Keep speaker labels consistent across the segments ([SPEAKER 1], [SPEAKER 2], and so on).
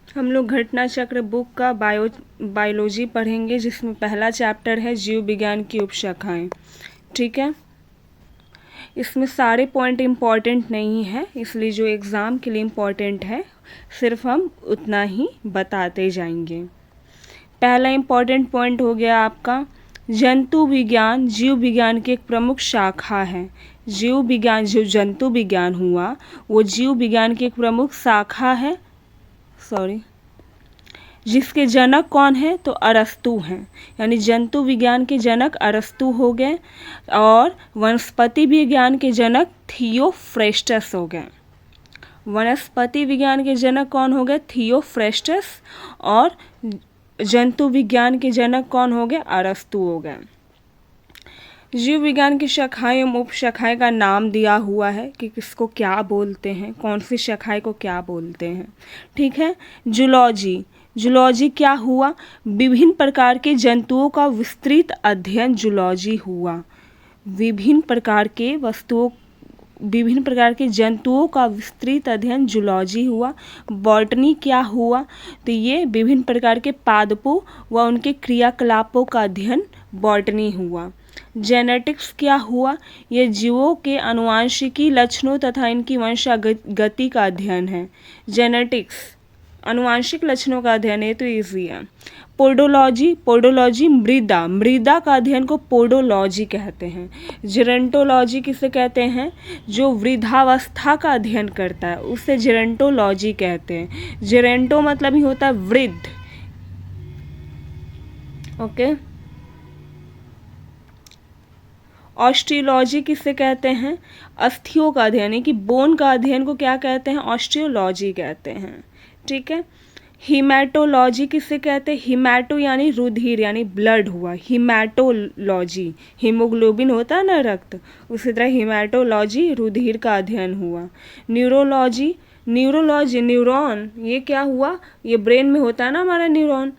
[SPEAKER 1] हम लोग घटना चक्र बुक का बायोलॉजी पढ़ेंगे, जिसमें पहला चैप्टर है जीव विज्ञान की उपशाखाएं। ठीक है, इसमें सारे पॉइंट इम्पॉर्टेंट नहीं है, इसलिए जो एग्ज़ाम के लिए इम्पॉर्टेंट है सिर्फ हम उतना ही बताते जाएंगे। पहला इम्पॉर्टेंट पॉइंट हो गया आपका, जंतु विज्ञान जीव विज्ञान की एक प्रमुख शाखा है। जीव विज्ञान, जो जंतु विज्ञान हुआ वो जीव विज्ञान की एक प्रमुख शाखा है, जिसके जनक कौन है तो अरस्तु हैं, यानी जंतु विज्ञान के जनक अरस्तु हो गए और वनस्पति विज्ञान के जनक थियोफ्रेस्टस हो गए। वनस्पति विज्ञान के जनक कौन हो गए, थियोफ्रेस्टस, और जंतु विज्ञान के जनक कौन हो गए, अरस्तु हो गए। जीव विज्ञान की शाखाएं एवं उपशाखाएं का नाम दिया हुआ है कि किसको क्या बोलते हैं, कौन सी शाखाएं को क्या बोलते हैं। ठीक है, जूलॉजी, जूलॉजी क्या हुआ, विभिन्न प्रकार के जंतुओं का विस्तृत अध्ययन जूलॉजी हुआ। विभिन्न प्रकार के जंतुओं का विस्तृत अध्ययन जूलॉजी हुआ। बॉटनी क्या हुआ, तो ये विभिन्न प्रकार के पादपों व उनके क्रियाकलापों का अध्ययन बॉटनी हुआ। जेनेटिक्स क्या हुआ, ये जीवों के आनुवंशिकी लक्षणों तथा इनकी वंशागति का अध्ययन है। जेनेटिक्स आनुवंशिक लक्षणों का अध्ययन है, तो ईजी है। पोडोलॉजी, पोडोलॉजी मृदा, मृदा का अध्ययन को पोडोलॉजी कहते हैं। जेरेंटोलॉजी किसे कहते हैं, जो वृद्धावस्था का अध्ययन करता है उसे जेरेंटोलॉजी कहते हैं। जेरेंटो मतलब ही होता है वृद्ध। ओके, ऑस्टियोलॉजी किसे कहते हैं, अस्थियों का अध्ययन, यानी कि बोन का अध्ययन को क्या कहते हैं, ऑस्टियोलॉजी कहते हैं। ठीक है, हीमेटोलॉजी किसे कहते हैं, हीमेटो यानी रुधिर यानी ब्लड हुआ, हीमेटोलॉजी, हीमोग्लोबिन होता है ना रक्त, उसी तरह हीमेटोलॉजी रुधिर का अध्ययन हुआ। न्यूरोलॉजी, न्यूरोलॉजी न्यूरॉन, ये क्या हुआ, ये ब्रेन में होता है ना हमारा न्यूरॉन,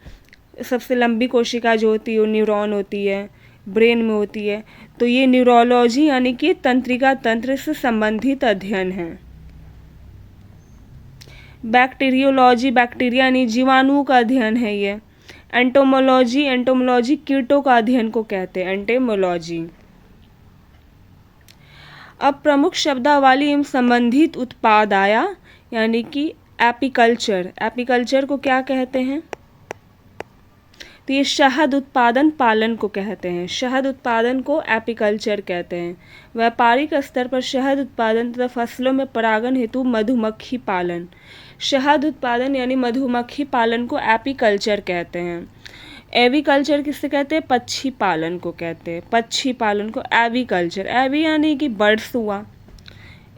[SPEAKER 1] सबसे लंबी कोशिका जो होती है वो न्यूरॉन होती है, ब्रेन में होती है, तो ये न्यूरोलॉजी यानी कि तंत्रिका तंत्र से संबंधित अध्ययन है। बैक्टीरियोलॉजी, बैक्टीरिया यानी जीवाणुओं का अध्ययन है ये। एंटोमोलॉजी, एंटोमोलॉजी कीटों का अध्ययन को कहते हैं, एंटेमोलॉजी। अब प्रमुख शब्दावली एवं संबंधित उत्पाद आया, यानी कि एपीकल्चर, एपीकल्चर को क्या कहते हैं, तो ये शहद उत्पादन पालन को कहते हैं, शहद उत्पादन को एपीकल्चर कहते हैं। व्यापारिक स्तर पर शहद उत्पादन तथा फसलों में परागण हेतु मधुमक्खी पालन, शहद उत्पादन यानी मधुमक्खी पालन को एपीकल्चर कहते हैं। एवीकल्चर किससे कहते हैं, पक्षी पालन को कहते हैं, पक्षी पालन को एवीकल्चर, एवी यानी कि बर्ड्स हुआ।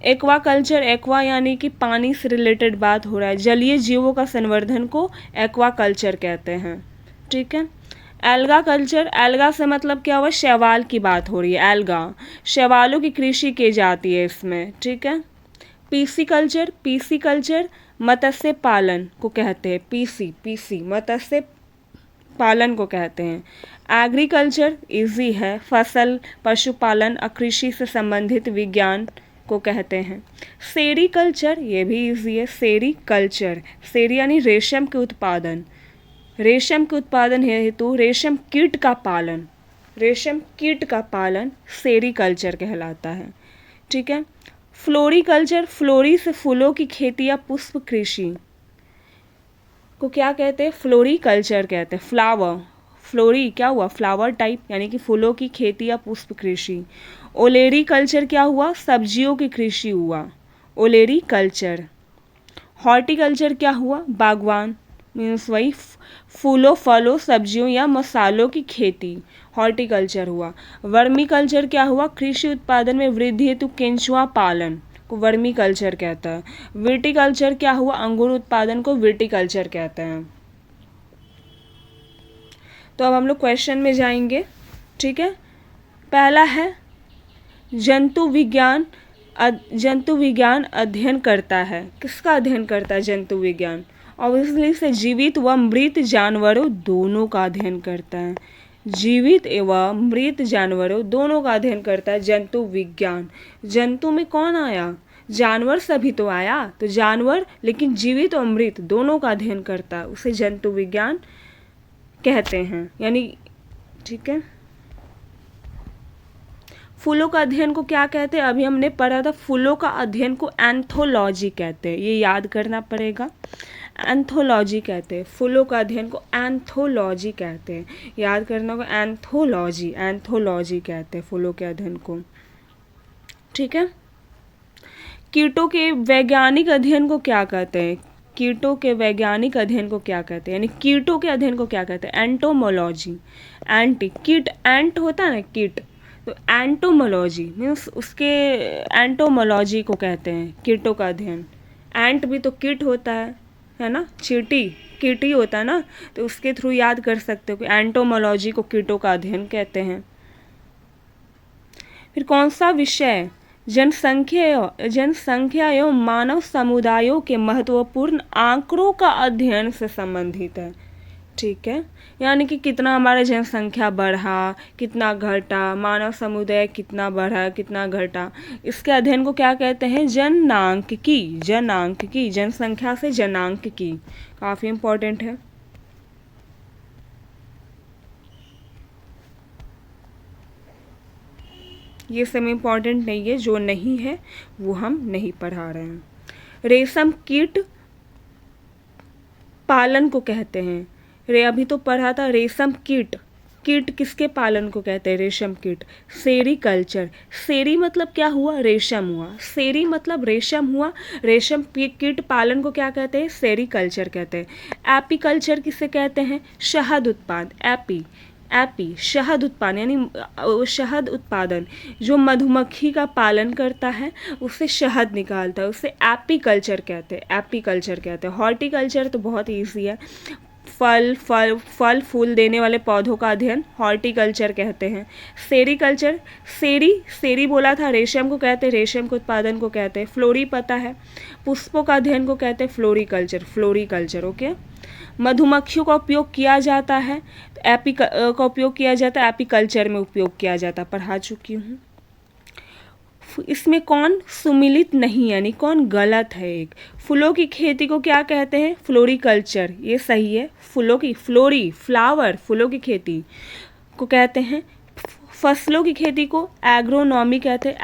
[SPEAKER 1] एक्वाकल्चर, एक्वा यानी कि पानी से रिलेटेड बात हो रहा है, जलीय जीवों का संवर्धन को एक्वाकल्चर कहते हैं। ठीक है, एल्गा कल्चर, एल्गा से मतलब क्या हुआ, शैवाल की बात हो रही है, एल्गा, शैवालों की कृषि की जाती है इसमें। ठीक है, पीसी कल्चर, पीसी कल्चर मत्स्य पालन को कहते हैं, पीसी मत्स्य पालन को कहते हैं। एग्रीकल्चर इजी है, फसल पशुपालन और कृषि से संबंधित विज्ञान को कहते हैं। सेरीकल्चर, ये भी इजी है, सेरीकल्चर, सेरी यानी रेशम के उत्पादन, रेशम के उत्पादन हेतु रेशम कीट का पालन, रेशम कीट का पालन सेरीकल्चर कहलाता है। ठीक है, फ्लोरीकल्चर, फ्लोरी से फूलों की खेती या पुष्प कृषि को क्या कहते हैं, फ्लोरीकल्चर कहते हैं। फ्लावर, फ्लोरी क्या हुआ, फ्लावर टाइप यानी कि फूलों की खेती या पुष्प कृषि। ओलेरी कल्चर क्या हुआ, सब्जियों की कृषि हुआ, ओलेरी कल्चर। हॉर्टिकल्चर क्या हुआ, बागवान, मीन्स वही फूलों फलों सब्जियों या मसालों की खेती, हॉर्टिकल्चर हुआ। वर्मी कल्चर क्या हुआ, कृषि उत्पादन में वृद्धि हेतु केंचुआ पालन को वर्मी कल्चर कहता है। विटिकल्चर क्या हुआ, अंगूर उत्पादन को विटिकल्चर कहते हैं। तो अब हम लोग क्वेश्चन में जाएंगे। ठीक है, पहला है जंतु विज्ञान, जंतु विज्ञान अध्ययन करता है, किसका अध्ययन करता है जंतु विज्ञान, ऑब्वियसली से जीवित व मृत जानवरों दोनों का अध्ययन करता है, जीवित एवं मृत जानवरों दोनों का अध्ययन करता है जंतु विज्ञान। जंतु में कौन आया, जानवर सभी तो आया, तो जानवर लेकिन जीवित और मृत दोनों का अध्ययन करता है, उसे जंतु विज्ञान कहते हैं। यानी ठीक है, फूलों का अध्ययन को क्या कहते हैं? अभी हमने पढ़ा था, फूलों का अध्ययन को एंथोलॉजी कहते हैं, ये याद करना पड़ेगा। एंथोलॉजी कहते हैं, फूलों का अध्ययन को एंथोलॉजी कहते हैं, याद करना होगा, एंथोलॉजी, एंथोलॉजी कहते हैं फूलों के अध्ययन को। ठीक है, कीटों के वैज्ञानिक अध्ययन को क्या कहते हैं? कीटों के वैज्ञानिक अध्ययन को क्या कहते हैं? यानी कीटों के अध्ययन को क्या कहते हैं? एंटोमोलॉजी। कीट, एंट होता है ना कीट, तो एंटोमोलॉजी मीन्स उसके एंटोमोलॉजी को कहते हैं कीटों का अध्ययन। एंट भी तो कीट होता है ना, चींटी कीट ही होता है ना, तो उसके थ्रू याद कर सकते हो कि एंटोमोलॉजी को कीटों का अध्ययन कहते हैं। फिर कौन सा विषय जनसंख्या एवं मानव समुदायों के महत्वपूर्ण आंकड़ों का अध्ययन से संबंधित है? ठीक है, यानी कि कितना हमारा जनसंख्या बढ़ा, कितना घटा, मानव समुदाय कितना बढ़ा, कितना घटा, इसके अध्ययन को क्या कहते हैं? जनांकिकी। जनांकिकी, जनसंख्या से जनांकिकी, काफ़ी इम्पोर्टेंट है। ये सब इम्पोर्टेंट नहीं है, जो नहीं है वो हम नहीं पढ़ा रहे हैं। रेशम कीट पालन को कहते हैं, अभी तो पढ़ा था रेशम कीट, कीट किसके पालन को कहते हैं? रेशम कीट, सेरीकल्चर। सेरी मतलब क्या हुआ? रेशम हुआ, सेरी मतलब रेशम हुआ, रेशम कीट पालन को क्या कहते हैं? सेरीकल्चर कहते हैं। एपीकल्चर किसे कहते हैं? शहद उत्पादन। एपी शहद उत्पादन, यानी शहद उत्पादन, जो मधुमक्खी का पालन करता है उससे शहद निकालता है, उसे एपीकल्चर कहते हैं, एपीकल्चर कहते हैं। हॉर्टिकल्चर तो बहुत ईजी है, फल फूल देने वाले पौधों का अध्ययन हॉर्टिकल्चर कहते हैं। सेरीकल्चर, सेरी बोला था, रेशम को कहते हैं, रेशम के उत्पादन को कहते हैं। फ्लोरी पता है, पुष्पों का अध्ययन को कहते हैं फ्लोरीकल्चर। ओके, मधुमक्खियों का उपयोग किया जाता है, तो का उपयोग किया जाता है, एपीकल्चर में उपयोग किया जाता, पढ़ा चुकी हूँ। इसमें कौन सुमिलित नहीं, यानी कौन गलत है? एक, फूलों की खेती को क्या कहते हैं? फ्लोरिकल्चर, ये सही है। फूलों की फ्लावर, फूलों की खेती को कहते हैं। फसलों की खेती को एग्रोनॉमी कहते हैं,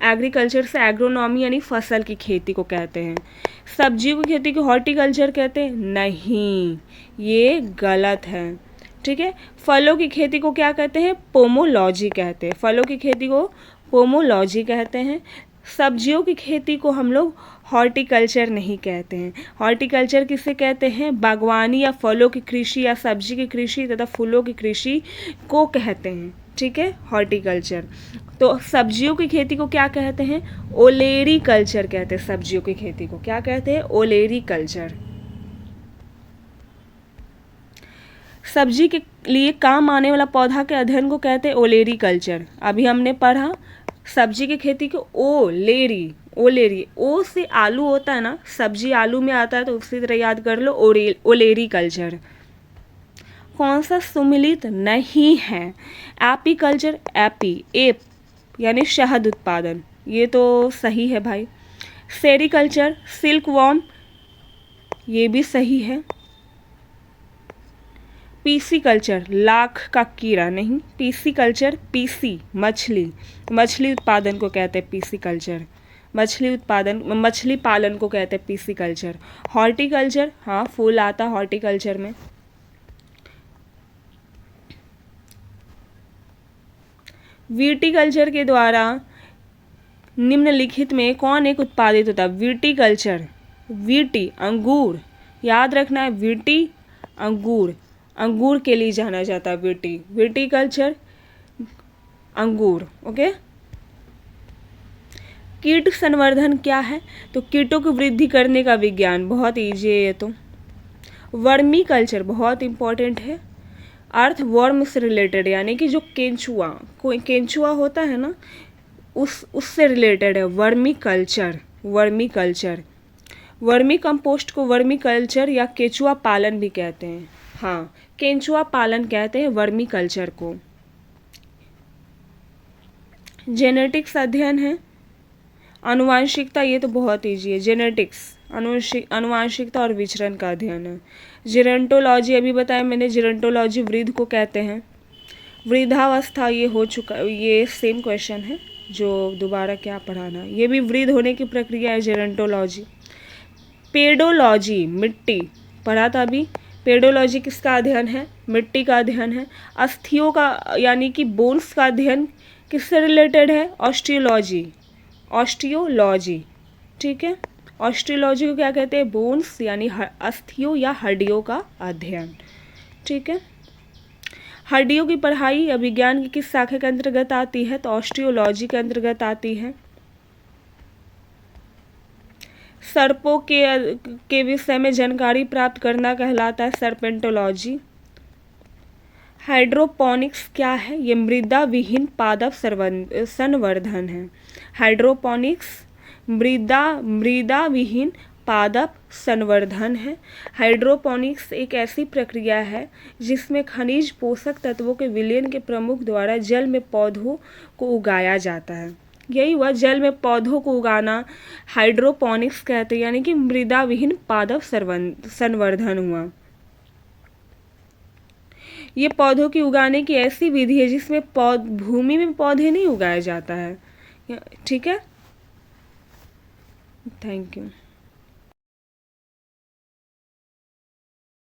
[SPEAKER 1] एग्रीकल्चर से एग्रोनॉमी यानी फसल की खेती को कहते हैं। सब्जियों की खेती को हॉर्टिकल्चर कहते हैं, नहीं, ये गलत है। ठीक है, फलों की खेती को क्या कहते हैं? पोमोलॉजी कहते हैं, फलों की खेती को पोमोलॉजी कहते हैं। सब्जियों की खेती को हम लोग हॉर्टिकल्चर नहीं कहते हैं। हॉर्टिकल्चर किसे कहते हैं? बागवानी या फलों की कृषि या सब्जी की कृषि तथा फूलों की कृषि को कहते हैं। ठीक है, हॉर्टिकल्चर। तो सब्जियों की खेती को क्या कहते हैं? ओलेरी कल्चर कहते हैं। सब्जियों की खेती को क्या कहते हैं? ओलेरी कल्चर। सब्जी के लिए काम आने वाला पौधा के अध्ययन को कहते हैं ओलेरी कल्चर। अभी हमने पढ़ा सब्जी की खेती को ओलेरी, ओ से आलू होता है ना, सब्जी आलू में आता है, तो उसी तरह याद कर लो, ओलेरी कल्चर। कौन सा सुमिलित नहीं है? एपीकल्चर, एप यानी शहद उत्पादन, ये तो सही है भाई। सेरीकल्चर, सिल्क वॉर्म, ये भी सही है। पीसी कल्चर, लाख का कीड़ा नहीं, पीसी कल्चर, पीसी मछली उत्पादन को कहते हैं पीसी कल्चर, मछली पालन को कहते हैं पीसी कल्चर। हॉर्टिकल्चर, हाँ फूल आता हॉर्टिकल्चर में। विटीकल्चर के द्वारा निम्नलिखित में कौन एक उत्पादित होता है? विटीकल्चर, वीटी अंगूर, याद रखना है, वीटी अंगूर के लिए जाना जाता है, विटीकल्चर अंगूर। ओके, कीट संवर्धन क्या है? तो कीटों की वृद्धि करने का विज्ञान, बहुत ईजी है ये तो। वर्मी कल्चर बहुत इंपॉर्टेंट है, अर्थवर्म से रिलेटेड, यानी कि जो केंचुआ होता है ना, उससे रिलेटेड है वर्मी कल्चर। वर्मी कंपोस्ट को वर्मी कल्चर या केंचुआ पालन भी कहते हैं। हाँ, केंचुआ पालन कहते हैं वर्मी कल्चर को। जेनेटिक्स अध्ययन है, आनुवांशिकता, ये तो बहुत ईजी है, जेनेटिक्स, आनुवांशिकता और विचरण का अध्ययन है। जेरेंटोलॉजी अभी बताया मैंने, जेरेंटोलॉजी वृद्ध को कहते हैं। वृद्धावस्था ये हो चुका, ये सेम क्वेश्चन है, जो दोबारा क्या पढ़ाना, ये भी वृद्ध होने की प्रक्रिया है, जेरेंटोलॉजी। पेडोलॉजी, मिट्टी पढ़ा था अभी। पेडोलॉजी किसका अध्ययन है? मिट्टी का अध्ययन है। अस्थियों का यानी कि बोन्स का अध्ययन किससे रिलेटेड है? ऑस्टियोलॉजी, ऑस्टियोलॉजी, ठीक है। ऑस्टियोलॉजी को क्या कहते हैं? बोन्स यानी अस्थियों या हड्डियों का अध्ययन, ठीक है। हड्डियों की पढ़ाई विज्ञान की किस शाखा के अंतर्गत आती है? तो ऑस्टियोलॉजी के अंतर्गत आती है। सर्पों के विषय में जानकारी प्राप्त करना कहलाता है सर्पेंटोलॉजी। हाइड्रोपोनिक्स क्या है? ये मृदा विहीन पादप संवर्धन है। हाइड्रोपोनिक्स मृदा विहीन पादप संवर्धन है। हाइड्रोपोनिक्स एक ऐसी प्रक्रिया है जिसमें खनिज पोषक तत्वों के विलयन के प्रमुख द्वारा जल में पौधों को उगाया जाता है। यही हुआ, जल में पौधों को उगाना हाइड्रोपोनिक्स कहते हैं, यानी कि मृदा विहीन पादप संवर्धन हुआ। ये पौधों की उगाने की ऐसी विधि है जिसमें भूमि में पौधे नहीं उगाया जाता है, ठीक है। Thank you.